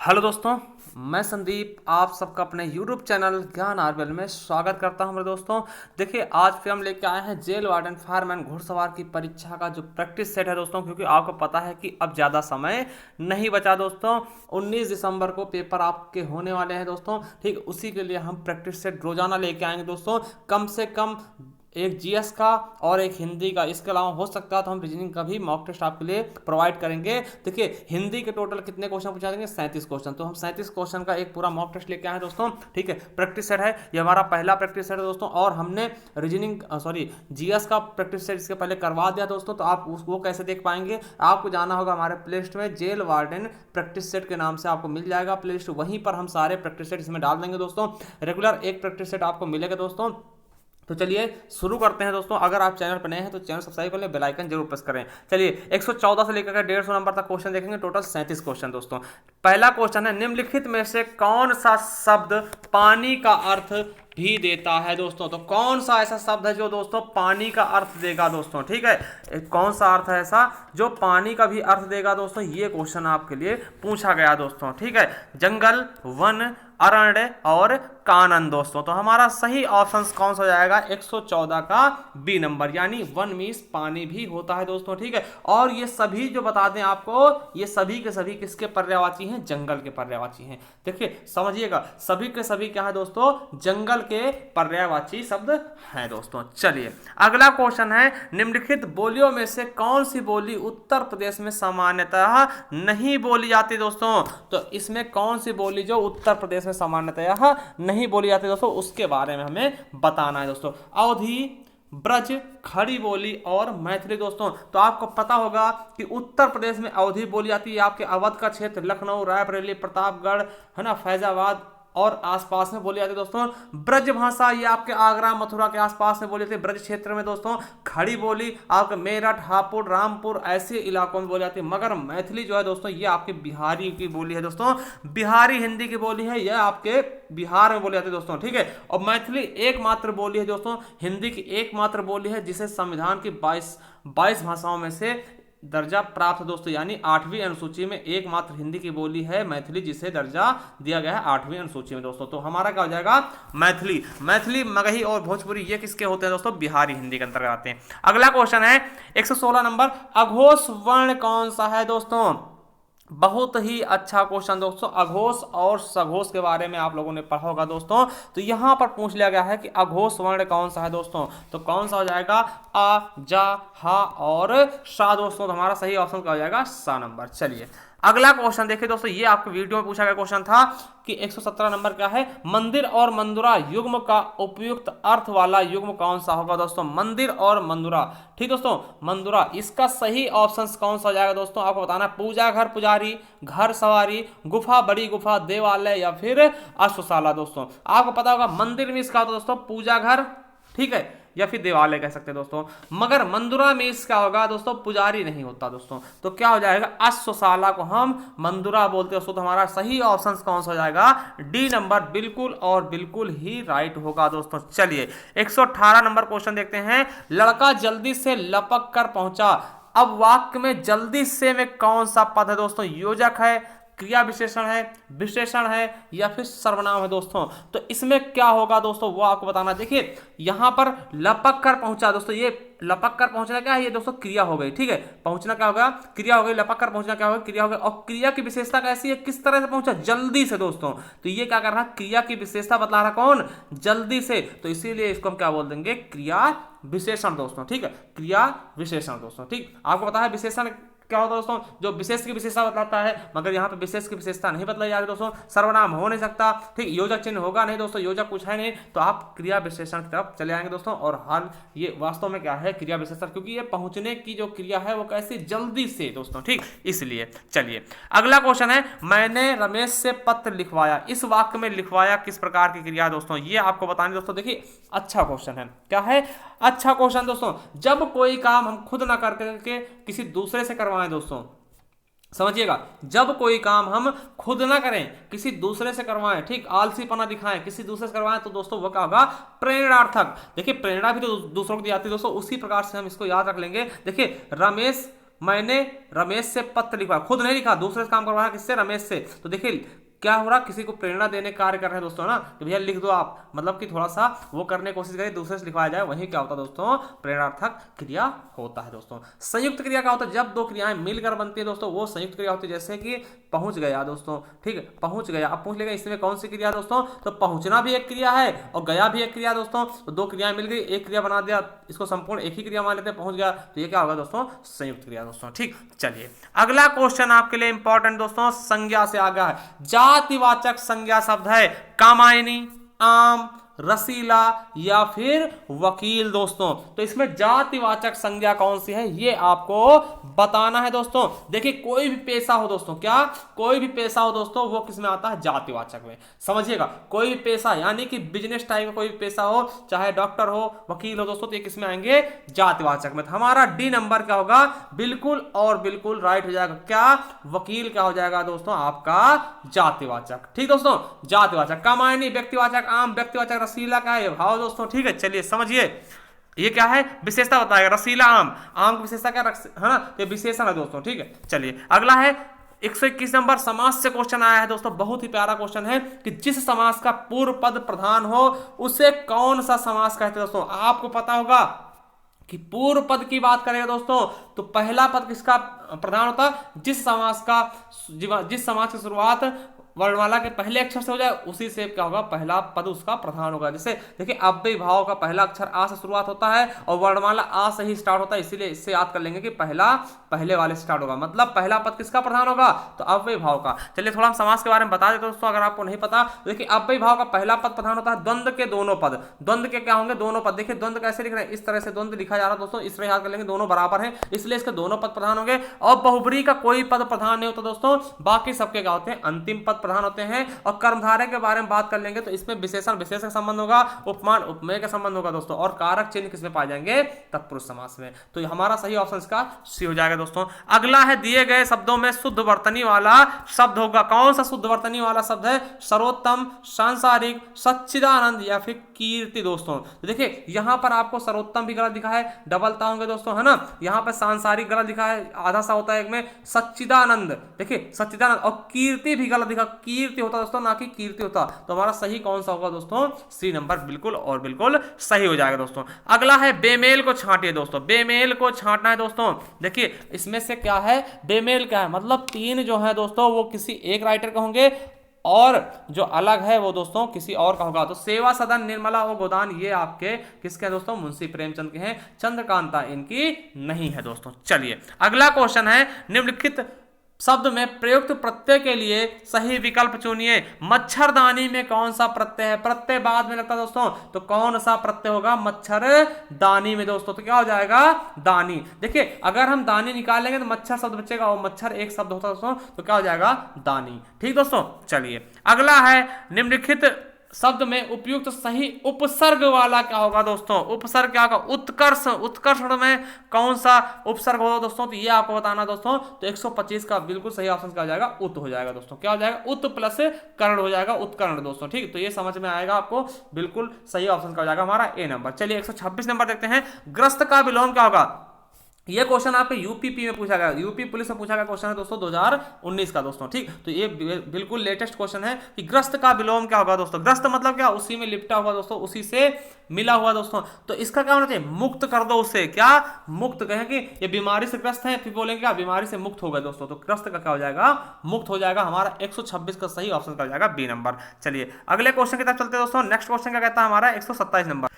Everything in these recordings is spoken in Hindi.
हेलो दोस्तों, मैं संदीप आप सबका अपने YouTube चैनल ज्ञान आरबेल में स्वागत करता हूं। मेरे दोस्तों, देखिए आज फिर हम लेके आए हैं जेल वार्डन फायरमैन घुड़सवार की परीक्षा का जो प्रैक्टिस सेट है दोस्तों, क्योंकि आपको पता है कि अब ज़्यादा समय नहीं बचा दोस्तों। 19 दिसंबर को पेपर आपके होने वाले हैं दोस्तों। ठीक, उसी के लिए हम प्रैक्टिस सेट रोजाना लेके आएंगे दोस्तों। कम से कम एक जीएस का और एक हिंदी का, इसके अलावा हो सकता है तो हम रीजनिंग का भी मॉक टेस्ट आपके लिए प्रोवाइड करेंगे। देखिए हिंदी के टोटल कितने क्वेश्चन पूछा देंगे, 37 क्वेश्चन। तो हम 37 क्वेश्चन का एक पूरा मॉक टेस्ट लेके आए हैं दोस्तों। ठीक है, प्रैक्टिस सेट है, ये हमारा पहला प्रैक्टिस सेट है दोस्तों। और हमने रीजनिंग जीएस का प्रैक्टिस सेट इसके पहले करवा दिया दोस्तों। तो आप उसको कैसे देख पाएंगे, आपको जाना होगा हमारे प्ले लिस्ट में, जेल वार्डन प्रैक्टिस सेट के नाम से आपको मिल जाएगा प्ले लिस्ट। वहीं पर हम सारे प्रैक्टिस सेट इसमें डाल देंगे दोस्तों। रेगुलर एक प्रैक्टिस सेट आपको मिलेगा दोस्तों। तो चलिए शुरू करते हैं दोस्तों। अगर आप चैनल पर नए हैं तो चैनल सब्सक्राइब कर लें, बेल आइकन जरूर प्रेस करें। चलिए 114 से लेकर 150 नंबर तक क्वेश्चन देखेंगे, टोटल 37 क्वेश्चन दोस्तों। पहला क्वेश्चन है, निम्नलिखित में से कौन सा शब्द पानी का अर्थ भी देता है दोस्तों। तो कौन सा ऐसा शब्द है जो दोस्तों पानी का अर्थ देगा दोस्तों। ठीक है, कौन सा अर्थ है ऐसा जो पानी का भी अर्थ देगा दोस्तों, ये क्वेश्चन आपके लिए पूछा गया दोस्तों। ठीक है, जंगल, वन, अरण्य और कानन दोस्तों। तो हमारा सही ऑप्शन कौन सा हो जाएगा, 114 का बी नंबर, यानी वन मीन्स पानी भी होता है दोस्तों। ठीक है, और ये सभी जो बता दें आपको, ये सभी के सभी किसके पर्यायवाची हैं, जंगल के पर्यायवाची हैं। देखिए समझिएगा, सभी के सभी क्या है दोस्तों, जंगल के पर्यायवाची शब्द हैं दोस्तों। चलिए अगला क्वेश्चन है, निम्नलिखित बोलियों में से कौन सी बोली उत्तर प्रदेश में सामान्यतः नहीं बोली जाती दोस्तों। तो इसमें कौन सी बोली जो उत्तर प्रदेश में सामान्यतः नहीं बोली जाती दोस्तों, उसके बारे में हमें बताना है दोस्तों। अवधी, ब्रज, खड़ी बोली और मैथिली दोस्तों। तो आपको पता होगा कि उत्तर प्रदेश में अवधी बोली जाती है, आपके अवध का क्षेत्र, लखनऊ, रायबरेली, प्रतापगढ़ है ना, फैजाबाद और आसपास में बोली जाती है दोस्तों। ब्रज भाषा ये आपके आगरा, मथुरा के आसपास में बोली जाती है, ब्रज क्षेत्र में दोस्तों। खड़ी बोली आपके मेरठ, हापुड़, रामपुर ऐसे इलाकों में बोली जाती है। मगर मैथिली जो है दोस्तों, ये आपके बिहारी की बोली है दोस्तों, बिहारी हिंदी की बोली है, यह आपके बिहार में बोली जाती है दोस्तों। ठीक है, और मैथिली एकमात्र बोली है दोस्तों, हिंदी की एकमात्र बोली है जिसे संविधान की 22 भाषाओं में से दर्जा प्राप्त है दोस्तों, यानी 8वीं अनुसूची में एकमात्र हिंदी की बोली है मैथिली, जिसे दर्जा दिया गया है 8वीं अनुसूची में दोस्तों। तो हमारा क्या हो जाएगा, मैथिली। मैथिली, मगही और भोजपुरी ये किसके होते हैं दोस्तों, बिहारी हिंदी के अंतर्गत आते हैं। अगला क्वेश्चन है 116 नंबर, अघोष वर्ण कौन सा है दोस्तों। बहुत ही अच्छा क्वेश्चन दोस्तों। अघोष और सघोष के बारे में आप लोगों ने पढ़ा होगा दोस्तों। तो यहां पर पूछ लिया गया है कि अघोष वर्ण कौन सा है दोस्तों। तो कौन सा हो जाएगा, आ, जा, हा और सा दोस्तों। तो हमारा सही ऑप्शन क्या हो जाएगा, सा नंबर। चलिए अगला क्वेश्चन देखिए दोस्तों, ये आपके वीडियो में पूछा गया क्वेश्चन था कि 117 नंबर क्या है, मंदिर और मंदुरा युग्म का उपयुक्त अर्थ वाला युग्म कौन सा होगा दोस्तों। मंदिर और मंदुरा, ठीक दोस्तों, मंदुरा, इसका सही ऑप्शन कौन सा हो जाएगा दोस्तों, आपको बताना। पूजा घर, पुजारी, घर सवारी, गुफा, बड़ी गुफा, देवालय या फिर अश्वशाला दोस्तों। आपको पता होगा मंदिर में इसका होता है दोस्तों पूजा घर, ठीक है, या फिर देवालय कह सकते हैं दोस्तों। मगर मंदुरा में इसका होगा दोस्तों पुजारी नहीं होता दोस्तों। तो क्या हो जाएगा, अश्वशाला को हम मंदुरा बोलते हैं दोस्तों। तो हमारा सही ऑप्शन कौन सा हो जाएगा, डी नंबर, बिल्कुल और बिल्कुल ही राइट होगा दोस्तों। चलिए 118 नंबर क्वेश्चन देखते हैं, लड़का जल्दी से लपक कर पहुंचा। अब वाक्य में जल्दी से में कौन सा पद है दोस्तों, योजक है, क्रिया विशेषण है या फिर सर्वनाम है दोस्तों। तो इसमें क्या होगा दोस्तों, वो आपको बताना। देखिए यहां पर लपक कर पहुंचा दोस्तों, ये लपक कर पहुंचना क्या है, ये दोस्तों क्रिया हो गई। ठीक है, पहुंचना क्या होगा, क्रिया हो गई, लपक कर पहुंचना क्या होगा, क्रिया हो गई। और क्रिया की विशेषता कैसी है, किस तरह से पहुंचा, जल्दी से दोस्तों। तो ये क्या कर रहा है, क्रिया की विशेषता बतला रहा कौन, जल्दी से। तो इसीलिए इसको हम क्या बोल देंगे, क्रिया विशेषण दोस्तों। ठीक है, क्रिया विशेषण दोस्तों। ठीक, आपको पता है विशेषण क्या होता है दोस्तों, जो विशेष की विशेषता बतलाता है, मगर यहाँ पे विशेष की विशेषता नहीं बतलाई जा रही दोस्तों। सर्वनाम हो नहीं सकता, ठीक, योजक चिन्ह होगा नहीं दोस्तों, योजक कुछ है नहीं। तो आप क्रिया विशेषण की तरफ चले आएंगे दोस्तों। और हाल ये वास्तव में क्या है, क्रिया विशेषण, क्योंकि ये पहुंचने की जो क्रिया है वो कैसी, जल्दी से दोस्तों। ठीक, इसलिए चलिए अगला क्वेश्चन है, मैंने रमेश से पत्र लिखवाया। इस वाक्य में लिखवाया किस प्रकार की क्रिया दोस्तों, ये आपको बतानी दोस्तों। देखिए अच्छा क्वेश्चन है, क्या है, अच्छा क्वेश्चन दोस्तों। जब कोई काम हम खुद ना करके किसी दूसरे से करवाएं दोस्तों, समझिएगा, जब कोई काम हम खुद ना करें किसी दूसरे से करवाएं, ठीक, आलसीपना दिखाएं किसी दूसरे से करवाएं, तो दोस्तों वो क्या होगा, प्रेरणार्थक। देखिए प्रेरणा भी तो दूसरों को दी जाती है दोस्तों, उसी प्रकार से हम इसको याद रख लेंगे। देखिए रमेश मैंने रमेश से पत्र लिखवा, खुद नहीं लिखा, दूसरे से काम करवाया, किससे? रमेश से। तो देखिए क्या हो रहा, किसी को प्रेरणा देने कार्य कर रहे हैं दोस्तों ना, कि भैया लिख दो आप, मतलब कि थोड़ा सा वो करने की कोशिश करिए, दूसरे से लिखवाया जाए, वही क्या होता है दोस्तों? प्रेरणार्थक क्रिया होता है दोस्तों। संयुक्त क्रिया क्या होता है? जब दो क्रियाएं मिलकर बनती है दोस्तों, वो संयुक्त क्रिया होती है। जैसे कि पहुंच गया दोस्तों, ठीक है, पहुंच गया। अब पूछ लेगा इसमें कौन सी क्रिया दोस्तों? तो पहुंचना भी एक क्रिया है और गया भी एक क्रिया दोस्तों। तो दो क्रियाएं मिल गई, एक क्रिया बना दिया, इसको संपूर्ण एक ही क्रिया मान लेते हैं, पहुंच गया। तो ये क्या होगा दोस्तों? संयुक्त क्रिया दोस्तों। ठीक, चलिए अगला क्वेश्चन आपके लिए इंपॉर्टेंट दोस्तों, संज्ञा से आगे है। जातिवाचक संज्ञा शब्द है कामायनी, आम, रसीला या फिर वकील दोस्तों। तो इसमें जातिवाचक संज्ञा कौन सी है ये आपको बताना है दोस्तों। देखिए कोई भी पेशा हो दोस्तों, क्या कोई भी पेशा हो दोस्तों, वो किस में आता है? जातिवाचक में। समझिएगा, कोई भी पेशा यानी कि बिजनेस टाइप का कोई भी पेशा हो, चाहे डॉक्टर हो, वकील हो दोस्तों, तो ये किस में आएंगे? जातिवाचक में। तो हमारा डी नंबर क्या होगा? बिल्कुल और बिल्कुल राइट हो जाएगा। क्या? वकील क्या हो जाएगा दोस्तों? आपका जातिवाचक। ठीक दोस्तों, जातिवाचक। कामायनी व्यक्तिवाचक, आम व्यक्तिवाचक, रसीला का है भाव दोस्तों। ठीक है, चलिए समझिए ये क्या है, विशेषता बताएगा। रसीला आम, आम की विशेषता क्या है ना, तो विशेषण है दोस्तों। ठीक है, चलिए अगला है 121 नंबर, समास से क्वेश्चन आया है दोस्तों। बहुत ही प्यारा क्वेश्चन है कि जिस समास का पूर्व पद प्रधान हो उसे कौन सा समास कहते हैं दोस्तों। आपको पता होगा कि पूर्व पद की बात करेंगे दोस्तों तो पहला पद किसका प्रधान होता है? जिस समास की शुरुआत वर्णमाला के पहले अक्षर से हो जाए उसी से क्या होगा? पहला पद उसका प्रधान होगा। जैसे देखिए अव्ययी भाव का पहला अक्षर आ से शुरुआत होता है और वर्णमाला आ से ही स्टार्ट होता है, इसीलिए इससे याद कर लेंगे कि पहला पहले वाले स्टार्ट होगा, मतलब पहला पद किसका प्रधान होगा? तो अव्ययी भाव का। चलिए थोड़ा हम समास के बारे में बता देते दोस्तों, अगर आपको नहीं पता। देखिए अव्ययी भाव का पहला पद प्रधान होता है, द्वंद्व के दोनों पद। द्वंद्व के क्या होंगे? दोनों पद। देखिए द्वंद्व कैसे लिख रहे हैं, इस तरह से द्वंद्व लिखा जा रहा है दोस्तों, इस तरह याद कर लेंगे, दोनों बराबर हैं इसलिए इसके दोनों पद प्रधान होंगे। और बहुब्री का कोई पद प्रधान नहीं होता दोस्तों, बाकी सबके क्या होते हैं? अंतिम पद प्रधान होते हैं। और कर्मधारय के बारे में बात कर लेंगे तो इसमें विशेषण विशेष का संबंध होगा, उपमान उपमेय का संबंध होगा दोस्तों, और कारक चिन्ह किसमें पाए जाएंगे? तत्पुरुष समास में। तो हमारा सही ऑप्शन इसका सी हो जाएगा दोस्तों। अगला है दिए गए शब्दों में शुद्ध वर्तनी वाला शब्द होगा। कौन सा शुद्ध वर्तनी वाला शब्द है? सर्वोत्तम, सांसारिक, सच्चिदानंद या फिर कीर्ति दोस्तों। तो देखिए यहां पर आपको सर्वोत्तम भी गलत दिखा है, डबलता होंगे दोस्तों, है ना। यहां पर सांसारिक गलत दिखा है, आधा सा होता है एक में। सच्चिदानंद, देखिए सच्चिदानंद, और कीर्ति भी गलत दिखा, कीर्ति होता दोस्तों ना कि कीर्ति होता। तो हमारा सही कौन सा होगा दोस्तों? सी नंबर बिल्कुल और बिल्कुल सही हो जाएगा दोस्तों। अगला है बेमेल को छांटिए दोस्तों। बेमेल को छांटना है दोस्तों। देखिए इसमें से क्या है, बेमेल क्या है? मतलब तीन जो है दोस्तों वो किसी एक राइटर के होंगे और जो अलग है वो दोस्तों किसी और का होगा। तो सेवा सदन, निर्मला और गोदान ये आपके किसके हैं दोस्तों? मुंशी प्रेमचंद के हैं। चंद्रकांता इनकी नहीं है दोस्तों। चलिए अगला क्वेश्चन है, निम्नलिखित शब्द में प्रयुक्त प्रत्यय के लिए सही विकल्प चुनिए। मच्छरदानी में कौन सा प्रत्यय है? प्रत्यय बाद में लगता है दोस्तों, तो कौन सा प्रत्यय होगा? मच्छरदानी में दोस्तों। तो क्या हो जाएगा? दानी। देखिए अगर हम दानी निकाल लेंगे तो मच्छर शब्द बचेगा और मच्छर एक शब्द होता है दोस्तों, तो क्या हो जाएगा? दानी। ठीक दोस्तों, चलिए अगला है, निम्नलिखित शब्द में उपयुक्त सही उपसर्ग वाला क्या होगा दोस्तों? उपसर्ग क्या होगा? उत्कर्ष। उत्कर्ष में कौन सा उपसर्ग होगा दोस्तों? तो ये आपको बताना दोस्तों। तो 125 का बिल्कुल सही ऑप्शन क्या हो जाएगा? उत हो जाएगा दोस्तों। क्या हो जाएगा? उत प्लस कर्ण हो जाएगा, उत्कर्ण दोस्तों। ठीक, तो ये समझ में आएगा आपको, बिल्कुल सही ऑप्शन क्या हो जाएगा? हमारा ए नंबर। चलिए 126 नंबर देखते हैं, ग्रस्त का विलोम क्या होगा? ये क्वेश्चन आपके यूपीपी में पूछा गया, यूपी पुलिस में पूछा गया क्वेश्चन है दोस्तों 2019 का दोस्तों। ठीक, तो ये बिल्कुल लेटेस्ट क्वेश्चन है कि ग्रस्त का विलोम क्या होगा दोस्तों? ग्रस्त मतलब क्या? उसी में लिपटा हुआ दोस्तों, उसी से मिला हुआ दोस्तों। तो इसका क्या होना चाहिए? मुक्त कर दो उसे। क्या? मुक्त। कहें कि ये बीमारी से ग्रस्त है, फिर बोलेंगे क्या? बीमारी से मुक्त हो गए दोस्तों। तो ग्रस्त का क्या हो जाएगा? मुक्त हो जाएगा। हमारा 126 का सही ऑप्शन क्या हो जाएगा? B number. चलिए अगले क्वेश्चन की तरफ चलते हैं दोस्तों। नेक्स्ट क्वेश्चन क्या कहता है हमारा? 127 नंबर।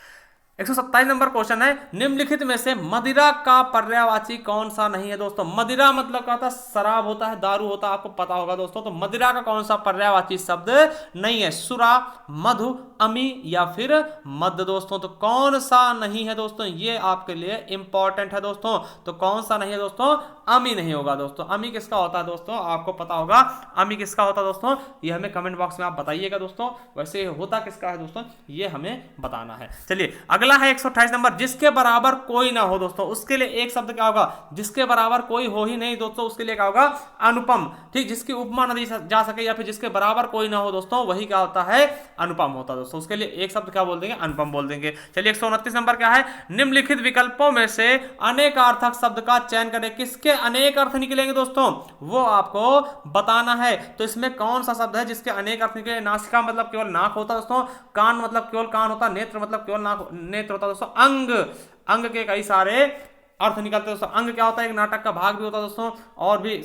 127 नंबर क्वेश्चन है, निम्नलिखित में से मदिरा का पर्यायवाची कौन सा नहीं है दोस्तों? मदिरा मतलब क्या होता है? शराब होता है, दारू होता है, आपको पता होगा दोस्तों। तो मदिरा का कौन सा पर्यायवाची शब्द नहीं है? सुरा, मधु, अमी या फिर मद दोस्तों। तो कौन सा नहीं है दोस्तों? ये आपके लिए इंपॉर्टेंट है दोस्तों। तो कौन सा नहीं है दोस्तों? अमी नहीं होगा दोस्तों। अमी किसका होता है दोस्तों? आपको पता होगा अमी किसका होता है दोस्तों? ये हमें कमेंट बॉक्स में आप बताइएगा दोस्तों। वैसे होता किसका है दोस्तों? ये हमें बताना है। चलिए अगला है 128 नंबर, जिसके बराबर कोई ना हो दोस्तों, उसके लिए एक शब्द क्या होगा, जिसके बराबर कोई हो ही नहीं दोस्तों, उसके लिए क्या होगा, अनुपम। ठीक, जिसकी उपमा न दी जा सके या फिर जिसके बराबर कोई ना हो दोस्तों, वही क्या होता है, अनुपम होता है दोस्तों। उसके लिए एक शब्द क्या बोल देंगे, अनुपम बोल देंगे। चलिए 129 नंबर क्या है, निम्नलिखित विकल्पों में से अनेकार्थक शब्द का चयन करें। किसके अनेक अर्थ निकलेंगे दोस्तों, वो आपको बताना है। तो इसमें कौन सा शब्द है जिसके अनेक अर्थ निकले। नासिका मतलब केवल नाक होता है दोस्तों, कान मतलब केवल कान होता है, नेत्र मतलब केवल नाक नेत्र होता है दोस्तों, अंग अंग के कई सारे अर्थ निकलते हैं दोस्तों। अंग क्या होता है, एक नाटक का भाग भी होता है दोस्तों, और भी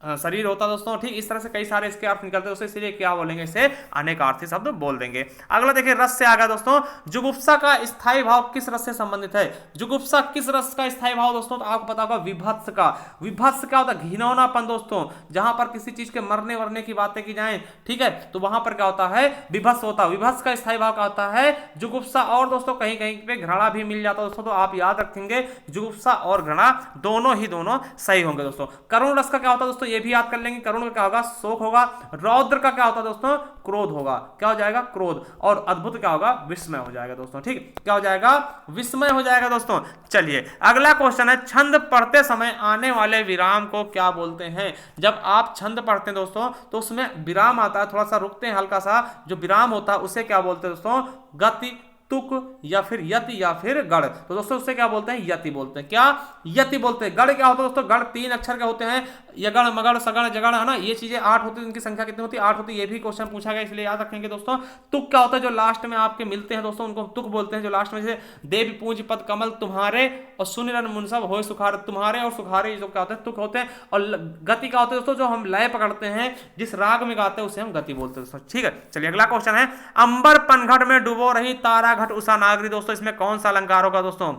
शरीर होता है दोस्तों। ठीक, इस तरह से कई सारे इसके अर्थ निकलते हैं दोस्तों, इसलिए क्या बोलेंगे, इसे अनेकार्थी शब्द बोल देंगे। अगला देखिए, रस से आ गया दोस्तों, जुगुप्सा का स्थायी भाव किस रस से संबंधित है। जुगुप्सा किस रस का स्थायी भाव दोस्तों, तो आपको पता होगा विभत्स का। विभत्स क्या होता है, घिनौनापन दोस्तों, जहां पर किसी चीज के मरने वरने की बातें की जाए, ठीक है, तो वहां पर क्या होता है, विभत्स होता है। विभत्स का स्थायी भाव क्या होता है, जुगुप्सा। और दोस्तों कहीं कहीं पे घृणा भी मिल जाता है दोस्तों, तो आप याद रखेंगे जुगुप्सा और घृणा दोनों सही होंगे दोस्तों। करुण रस का क्या होता है दोस्तों, ये भी याद कर लेंगे। करुण का क्या होगा, शोक होगा। रौद्र का क्या होता है दोस्तों, क्रोध होगा। क्या हो जाएगा, क्रोध। और अद्भुत क्या होगा, विस्मय हो जाएगा दोस्तों। ठीक, क्या हो जाएगा, विस्मय हो जाएगा दोस्तों। चलिए अगला क्वेश्चन है, छंद पढ़ते समय आने वाले विराम को क्या बोलते हैं। जब आप छंद पढ़ते हैं दोस्तों, तो उसमें विराम आता है, थोड़ा सा रुकते हैं, हल्का सा जो विराम होता है उसे क्या बोलते हैं दोस्तों, गति, तुक या फिर यति या फिर गढ़। तो दोस्तों उससे क्या बोलते हैं, यति बोलते हैं। क्या, यति बोलते हैं। गढ़ क्या होता है दोस्तों, गढ़ 3 अक्षर के होते हैं, यगण मगड़ सगण जगण, है ना, ये चीजें 8 होती है। इनकी संख्या कितनी होती है, 8 होती है। ये भी क्वेश्चन पूछा गया, इसलिए याद रखेंगे दोस्तों। तुक क्या होता है, जो लास्ट में आपके मिलते हैं दोस्तों, उनको तुक बोलते हैं। जो लास्ट में, जैसे देव पूंज पद कमल तुम्हारे और शून्य रन मुनसब हो सुखार, तुम्हारे और सुखारे जो क्या होते हैं, तुक होते हैं। और गति क्या होते हैं दोस्तों, जो हम लय पकड़ते हैं, जिस राग में गाते हैं उसे हम गति बोलते हैं दोस्तों। ठीक है, चलिए अगला क्वेश्चन है, अंबर पनघट में डुबो रही तारा घट उषा नागरी। दोस्तों इसमें कौन सा अलंकार होगा दोस्तों,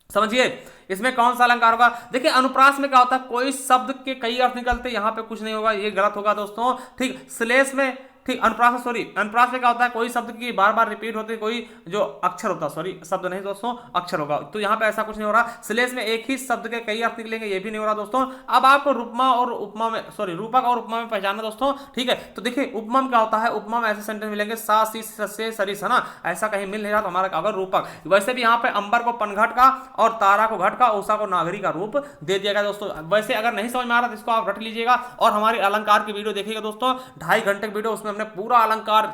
समझिए इसमें कौन सा अलंकार होगा। देखिए अनुप्रास में क्या होता है, कोई शब्द के कई अर्थ निकलते हैं, यहां पे कुछ नहीं होगा, ये गलत होगा दोस्तों। ठीक, श्लेष में, ठीक, अनुप्रास अनुप्रास में क्या होता है, कोई शब्द की बार बार रिपीट होती है, कोई जो अक्षर होता है, सॉरी शब्द नहीं दोस्तों, अक्षर होगा, तो यहाँ पे ऐसा कुछ नहीं हो रहा। श्लेष में एक ही शब्द के कई अर्थ निकलेंगे, ये भी नहीं हो रहा दोस्तों। अब आपको रूपमा और उपमा में, सॉरी रूपक और उपमा में पहचाना दोस्तों। ठीक है, तो देखिए उपमा में क्या होता है, उपमा में ऐसे सेंटेंस मिलेंगे, सा सी से सरिस, है ना, ऐसा कहीं मिल नहीं रहा, तो हमारा क्या होगा, रूपक। वैसे भी यहाँ पे अंबर को पनघट का और तारा को घट का, उषा को नागरी का रूप दे दिया गया दोस्तों। वैसे अगर नहीं समझ में आ रहा तो इसको आप रट लीजिएगा और हमारी अलंकार की वीडियो देखिएगा दोस्तों, 2.5 घंटे की वीडियो, उसमें हमने पूरा अलंकार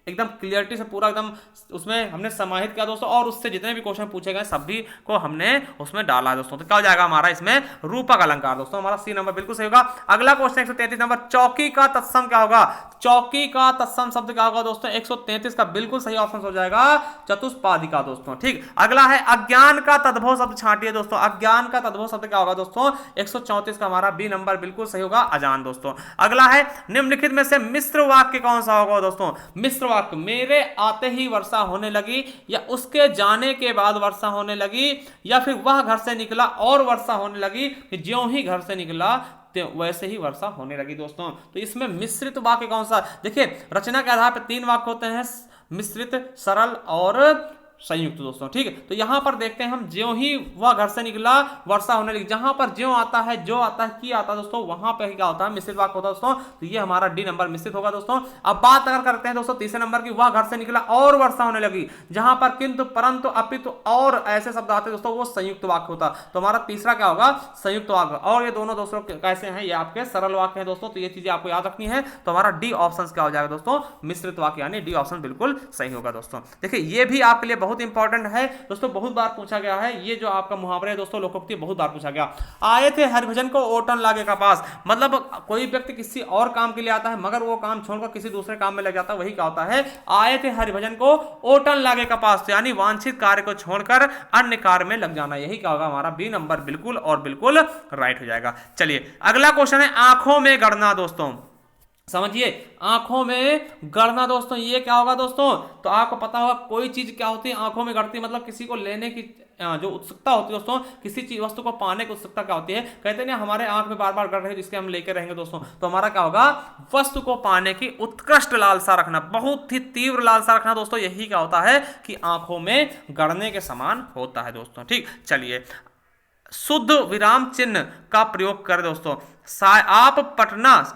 एकदम क्लियरिटी से पूरा एकदम उसमें हमने समाहित किया दोस्तों, और उससे जितने भी क्वेश्चन पूछे गए सभी को हमने उसमें डाला है दोस्तों। तो क्या हो जाएगा हमारा इसमें, रूपक अलंकार दोस्तों, हमारा सी नंबर बिल्कुल सही होगा। अगला क्वेश्चन 133 नंबर, चौकी का तत्सम क्या होगा। चौकी का तत्सम शब्द क्या होगा दोस्तों, 133 का बिल्कुल सही ऑप्शन हो जाएगा चतुष्पादिका दोस्तों। ठीक, अगला है अज्ञान का तद्भव शब्द छांटिए दोस्तों। अज्ञान का तद्भव शब्द क्या होगा दोस्तों, 134 का हमारा बी नंबर बिल्कुल सही होगा, अजान दोस्तों। अगला है निम्नलिखित में से मिश्र वाक्य कौन सा होगा दोस्तों। मिश्र वाक्य, मेरे आते ही वर्षा होने लगी, या उसके जाने के बाद वर्षा होने लगी, या फिर वह घर से निकला और वर्षा होने लगी, ज्यों ही घर से निकला वैसे ही वर्षा होने लगी दोस्तों। तो इसमें मिश्रित वाक्य कौन सा, देखिए रचना के आधार पर 3 वाक्य होते हैं, मिश्रित, सरल और संयुक्त दोस्तों। ठीक है, तो यहां पर देखते हैं हम, ज्यों ही वह घर से निकला वर्षा होने लगी, जहां पर ज्यों आता है, जो आता है, की आता है दोस्तों, वहां पर क्या होता है, मिश्रित वाक्य होता है दोस्तों। तो ये हमारा डी नंबर मिश्रित होगा दोस्तों। अब बात अगर करते हैं दोस्तों तीसरे नंबर की, वह घर से निकला और वर्षा होने लगी, जहां पर किंतु परंतु अपितु और ऐसे शब्द आते हैं दोस्तों, वो संयुक्त वाक्य होता है। तो हमारा तीसरा क्या होगा, संयुक्त वाक्य। और ये दोनों दोस्तों कैसे हैं, ये आपके सरल वाक्य हैं दोस्तों, तो ये चीजें आपको याद रखनी है। तो हमारा डी ऑप्शन क्या हो जाएगा दोस्तों, मिश्रित वाक्य, यानी डी ऑप्शन बिल्कुल सही होगा दोस्तों। देखिए ये भी आपके लिए बहुत इंपॉर्टेंट है दोस्तों, बहुत बार पूछा गया है। ये जो आपका मुहावरा है दोस्तों, लोकोक्ति, बहुत बार पूछा गया। आए थे हरिभजन को ओटन लागे का पास, मतलब कोई व्यक्ति किसी और काम के लिए आता है, मगर वो काम छोड़कर किसी दूसरे काम में लग जाता है, वही क्या होता है, आए थे हरिभजन को ओटन लागे का पास, यानी वांछित कार्य को छोड़कर अन्य कार्य में लग जाना। यही क्या होगा, हमारा बी नंबर बिल्कुल और बिल्कुल राइट हो जाएगा। चलिए अगला क्वेश्चन है, आंखों में गड़ना दोस्तों। समझिए, आंखों में गड़ना दोस्तों, ये क्या होगा दोस्तों, तो आपको पता होगा कोई चीज क्या होती है आंखों में गड़ती, मतलब किसी को लेने की जो उत्सुकता होती है दोस्तों, किसी चीज वस्तु को पाने की उत्सुकता क्या होती है, कहते हैं ना हमारे आंख में बार बार गड़ रही है जिसके हम लेके रहेंगे दोस्तों। तो हमारा क्या होगा, वस्तु को पाने की उत्कृष्ट लालसा रखना, बहुत ही तीव्र लालसा रखना दोस्तों, यही क्या होता है कि आंखों में गड़ने के समान होता है दोस्तों। ठीक, चलिए शुद्ध विराम चिन्ह का प्रयोग करें दोस्तों।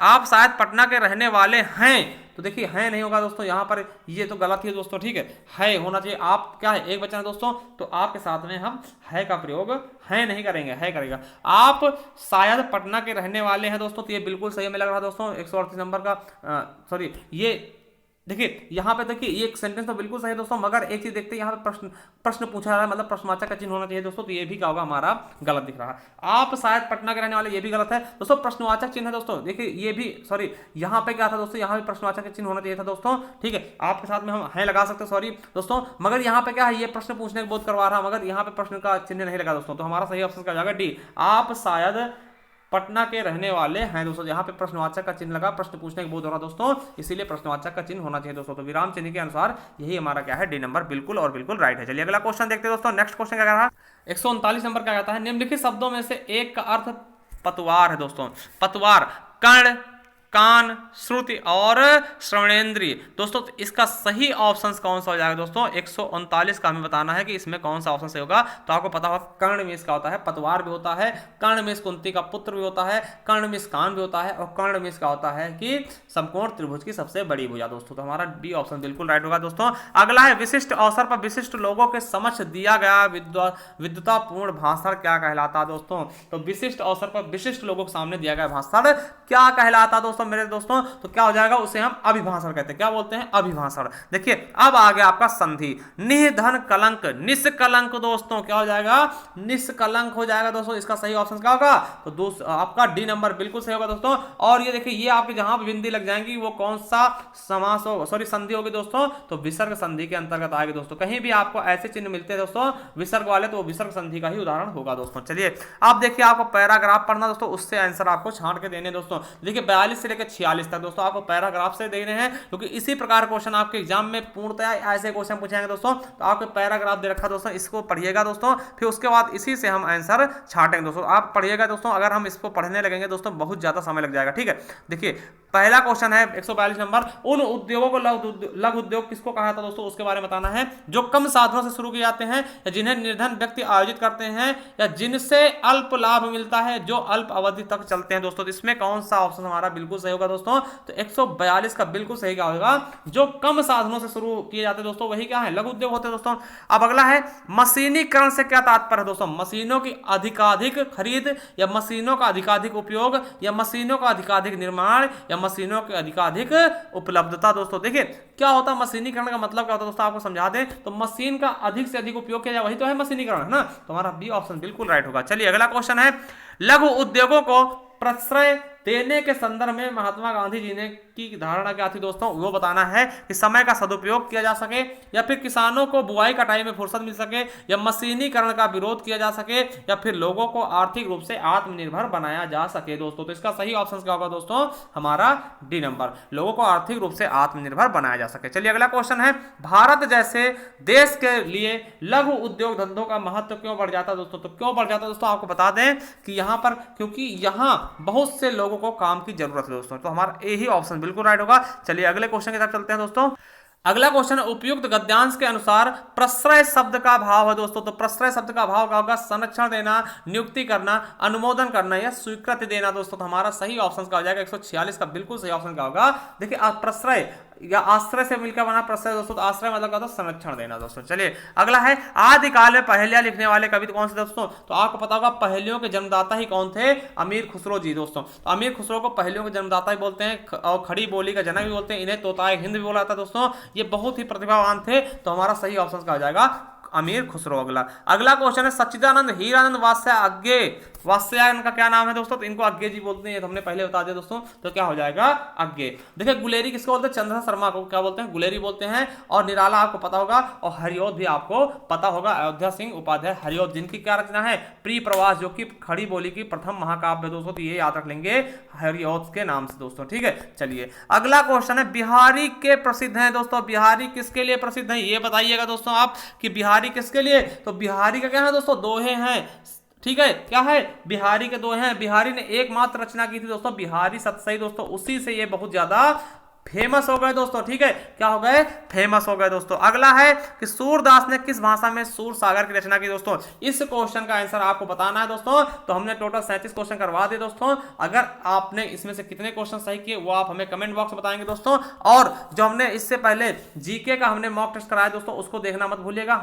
आप शायद पटना के रहने वाले हैं, तो देखिए है नहीं होगा दोस्तों, यहाँ पर ये तो गलत ही है दोस्तों, ठीक है होना चाहिए। आप क्या है, एक वचन है दोस्तों, तो आपके साथ में हम है का प्रयोग है नहीं करेंगे, है करेगा। आप शायद पटना के रहने वाले हैं दोस्तों, तो ये बिल्कुल सही हमें लग रहा है दोस्तों 138 नंबर का, सॉरी ये देखिए यहाँ पे देखिए ये एक सेंटेंस तो बिल्कुल सही है दोस्तों, मगर एक चीज देखते हैं यहाँ पे प्रश्न प्रश्न पूछा जा रहा है, मतलब प्रश्नवाचक का चिन्ह होना चाहिए दोस्तों, तो ये भी क्या होगा हमारा गलत दिख रहा है। आप शायद पटना के रहने वाले, ये भी गलत है दोस्तों, प्रश्नवाचक चिन्ह है दोस्तों। देखिए ये भी सॉरी, यहाँ पे क्या था दोस्तों, यहाँ भी प्रश्नवाचक चिन्ह होना चाहिए था दोस्तों, ठीक है। आपके साथ में हम है लगा सकते सॉरी दोस्तों, मगर यहाँ पे क्या है, ये प्रश्न पूछने का बोध करवा रहा, मगर यहाँ पे प्रश्न का चिन्ह नहीं लगा दोस्तों, तो हमारा सही ऑप्शन क्या जाएगा डी। आप शायद पटना के रहने वाले हैं दोस्तों, यहाँ पे प्रश्नवाचक का चिन्ह लगा, प्रश्न पूछने के बोध हो रहा दोस्तों, इसीलिए प्रश्नवाचक का चिन्ह होना चाहिए दोस्तों, तो विराम चिन्ह के अनुसार यही हमारा क्या है, डी नंबर बिल्कुल और बिल्कुल राइट है। चलिए अगला क्वेश्चन देखते हैं दोस्तों। नेक्स्ट क्वेश्चन क्या रहा, 139 नंबर क्या कहता है, निम्नलिखित शब्दों में से एक का अर्थ पतवार है दोस्तों। पतवार कर्ण, कान, श्रुति और श्रवणेंद्रिय दोस्तों, तो इसका सही ऑप्शन कौन सा हो जाएगा दोस्तों, 139 का हमें बताना है कि इसमें कौन सा ऑप्शन सही होगा। तो आपको पता होगा कर्ण में इसका होता है पतवार भी होता है, कर्ण में कुंती का पुत्र भी होता है, कर्ण में कान भी होता है, और कर्ण में इसका होता है कि समकोण त्रिभुज की सबसे बड़ी भुजा दोस्तों, तो हमारा डी ऑप्शन बिल्कुल राइट होगा दोस्तों। अगला है विशिष्ट अवसर पर विशिष्ट लोगों के समक्ष दिया गया विद्वतापूर्ण भाषण क्या कहलाता है दोस्तों। तो विशिष्ट अवसर पर विशिष्ट लोगों के सामने दिया गया भाषण क्या कहलाता दोस्तों मेरे दोस्तों, तो क्या हो जाएगा, उसे हम अभिभाषण कहते हैं। क्या बोलते हैं, अभिभाषण। देखिए अब आ गया आपका संधि, निधन कलंक निष्कलंक दोस्तों, क्या हो जाएगा, निष्कलंक हो जाएगा दोस्तों। इसका सही ऑप्शन क्या होगा, तो आपका डी नंबर बिल्कुल सही होगा दोस्तों। और ये देखिए ये आपके जहां पर बिंदी लग जाएंगी वो कौन सा समास हो, सॉरी संधि होगी दोस्तों, तो विसर्ग संधि के अंतर्गत आएगी दोस्तों। कहीं भी आपको ऐसे चिन्ह मिलते हैं दोस्तों विसर्ग वाले, तो विसर्ग संधि का ही उदाहरण होगा दोस्तों। चलिए आप देखिए, आपको पैराग्राफ पढ़ना दोस्तों, उससे आंसर आपको छांट के देने दोस्तों। देखिए 42 से लेकर 46 तक दोस्तों आपको पैराग्राफ से देने हैं, क्योंकि इसी प्रकार क्वेश्चन आपके एग्जाम में पूर्णतः ऐसे क्वेश्चन पूछेंगे दोस्तों। तो आपको पैराग्राफ दे रखा दोस्तों, इसको पढ़िएगा दोस्तों, फिर उसके बाद इसी से हम आंसर छाटेंगे दोस्तों। आप पढ़िएगा दोस्तों, अगर हम इसको पढ़ने लगेंगे दोस्तों बहुत ज्यादा समय लग जाएगा, ठीक है। देखिए पहला क्वेश्चन है 142 नंबर, उन उद्योगों को लघु उद्योग किसको कहा था दोस्तों, उसके बारे में बताना है, जो कम साधनों से शुरू किए जाते हैं, या जिन्हें निर्धन व्यक्ति आयोजित करते हैं, या जिनसे अल्प लाभ मिलता है, जो अल्प अवधि तक चलते हैं दोस्तों। तो इसमें कौन सा ऑप्शन हमारा बिल्कुल सही होगा दोस्तों, तो 142 का बिल्कुल सही क्या होगा, जो कम साधनों से शुरू किए जाते हैं दोस्तों, वही क्या है, लघु उद्योग होते हैं दोस्तों। अब अगला है मशीनीकरण से क्या तात्पर्य है दोस्तों, मशीनों की अधिकाधिक खरीद, या मशीनों का अधिकाधिक उपयोग, या मशीनों का अधिकाधिक निर्माण, या मशीनों की अधिकाधिक उपलब्धता दोस्तों। देखिए क्या होता है मशीनीकरण का मतलब क्या होता है दोस्तों, आपको समझा दें तो मशीन का अधिक से अधिक उपयोग किया जाए, वही तो है मशीनीकरण, है ना। तो हमारा बी ऑप्शन बिल्कुल राइट होगा। चलिए अगला क्वेश्चन है, लघु उद्योगों को प्रश्रय देने के संदर्भ में महात्मा गांधी जी ने की धारणा क्या थी दोस्तों, वो बताना है कि समय का सदुपयोग किया जा सके, या फिर किसानों को बुआई कटाई में फुर्सत मिल सके, या मशीनीकरण का विरोध किया जा सके, या फिर लोगों को आर्थिक रूप से आत्मनिर्भर बनाया जा सके दोस्तों। तो इसका सही ऑप्शन क्या होगा दोस्तों, हमारा डी नंबर, लोगों को आर्थिक रूप से आत्मनिर्भर बनाया जा सके। चलिए अगला क्वेश्चन है, भारत जैसे देश के लिए लघु उद्योग धंधों का महत्व क्यों बढ़ जाता है दोस्तों। तो क्यों बढ़ जाता है दोस्तों, आपको बता दें कि यहाँ पर क्योंकि यहाँ बहुत से लोगों को काम की जरूरत है दोस्तों, तो हमारा यही ऑप्शन बिल्कुल राइट होगा। चलिए अगले क्वेश्चन की तरफ चलते हैं दोस्तों। अगला क्वेश्चन है, उपयुक्त गद्यांश के अनुसार प्रश्रय शब्द का भाव है दोस्तों। तो प्रश्रय शब्द का भाव क्या होगा, संरक्षण देना, नियुक्ति करना, अनुमोदन करना, या स्वीकृति देना दोस्तों। तो हमारा सही ऑप्शन क्या हो जाएगा, 146 का बिल्कुल सही ऑप्शन क्या होगा। देखिए प्रश्रय या आश्रय से मिलकर बना प्रश्रय दोस्तों, तो आश्रय मतलब क्या होता है, संरक्षण देना दोस्तों। चलिए अगला है, आदिकाल में पहेलियां लिखने वाले कवि कौन से दोस्तों। तो आपको पता होगा पहेलियों के जन्मदाता ही कौन थे, अमीर खुसरो जी दोस्तों। तो अमीर खुसरो को पहेलियों के जन्मदाता ही बोलते हैं, और खड़ी बोली का जनक भी बोलते हैं, इन्हें तोताए हिंद भी बोला जाता है दोस्तों। ये बहुत ही प्रतिभावान थे, तो हमारा सही ऑप्शन क्या हो जाएगा, अमीर खुसरो। अगला क्वेश्चन है, सच्चिदानंद हीरानंद वात्स्यायन इनका क्या नाम है दोस्तों। तो इनको अज्ञे जी बोलते हैं, ये तो हमने पहले बता दिया दोस्तों। तो क्या हो जाएगा, अज्ञे। देखिए गुलेरी किसको बोलते हैं, चंद्रशेखर शर्मा को क्या बोलते हैं, गुलेरी बोलते हैं। और निराला आपको पता होगा, और हरिऔध भी आपको पता होगा, अयोध्या सिंह उपाध्याय हरिऔध, जिनकी क्या रचना है, प्रिय प्रवास, जो कि खड़ी बोली की प्रथम महाकाव्य दोस्तों। तो ये याद रख लेंगे हरिऔध के नाम से दोस्तों, ठीक है। चलिए अगला क्वेश्चन है, बिहारी के प्रसिद्ध हैं दोस्तों। बिहारी किसके लिए प्रसिद्ध है, ये बताइएगा दोस्तों आप, कि बिहारी किसके लिए। तो बिहारी का क्या है दोस्तों, दोहे हैं, ठीक है। क्या है, बिहारी के दोहे हैं। बिहारी ने एकमात्र रचना की थी दोस्तों, बिहारी सतसई दोस्तों, उसी से ये बहुत ज्यादा फेमस हो गए दोस्तों। ठीक है, क्या हो गए? फेमस हो गए दोस्तों। अगला है कि सूरदास ने किस भाषा में सूर सागर की रचना की दोस्तों? इस क्वेश्चन का आंसर आपको बताना है दोस्तों। तो हमने टोटल 37 क्वेश्चन करवा दिए दोस्तों। अगर आपने इसमें से कितने क्वेश्चन सही किए वो आप हमें कमेंट बॉक्स में बताएंगे दोस्तों। और जो हमने इससे पहले जीके का हमने मॉक टेस्ट कराया दोस्तों, उसको देखना मत भूलिएगा।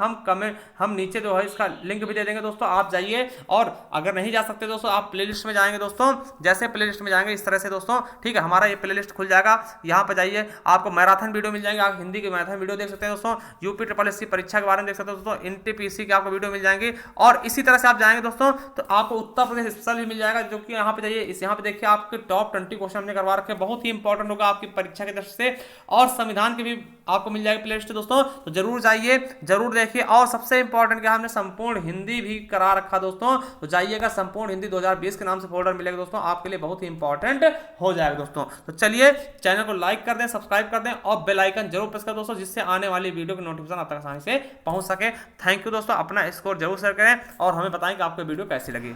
हम नीचे जो है इसका लिंक भी दे देंगे दोस्तों, आप जाइए। और अगर नहीं जा सकते दोस्तों, आप प्लेलिस्ट में जाएंगे दोस्तों। जैसे प्लेलिस्ट में जाएंगे इस तरह से दोस्तों, ठीक है, हमारा ये प्लेलिस्ट खुल जाएगा। यहाँ पे जाइए, आपको मैराथन वीडियो मिल जाएंगे। आप हिंदी के मैराथन वीडियो देख सकते हैं दोस्तों, यूपी SSC परीक्षा के बारे में देख सकते हैं दोस्तों, NTPC की आपको वीडियो मिल जाएंगे। और इसी तरह से आप जाएंगे दोस्तों तो आपको उत्तर प्रदेश स्पेशल भी मिल जाएगा, जो कि यहाँ पे जाइए, इस यहाँ पे देखिए आपके टॉप 20 क्वेश्चन हमने करवा रखे हैं, बहुत ही इंपॉर्टेंट होगा आपकी परीक्षा की दृष्टि से। और संविधान की भी आपको मिल जाएगी प्लेलिस्ट दोस्तों, तो जरूर जाइए, जरूर देखिए। और सबसे इंपॉर्टेंट क्या, हमने संपूर्ण हिंदी भी करा रखा दोस्तों, तो जाइएगा, संपूर्ण हिंदी 2020 के नाम से फोल्डर मिलेगा दोस्तों, आपके लिए बहुत ही इंपॉर्टेंट हो जाएगा दोस्तों। तो चलिए, चैनल को लाइक कर दें, सब्सक्राइब कर दें और बेल आइकन जरूर प्रेस कर दोस्तों, जिससे आने वाली वीडियो की नोटिफिकेशन आप तक आसानी से पहुंच सके। थैंक यू दोस्तों, अपना स्कोर जरूर शेयर करें और हमें बताएं कि आपको वीडियो कैसी लगी।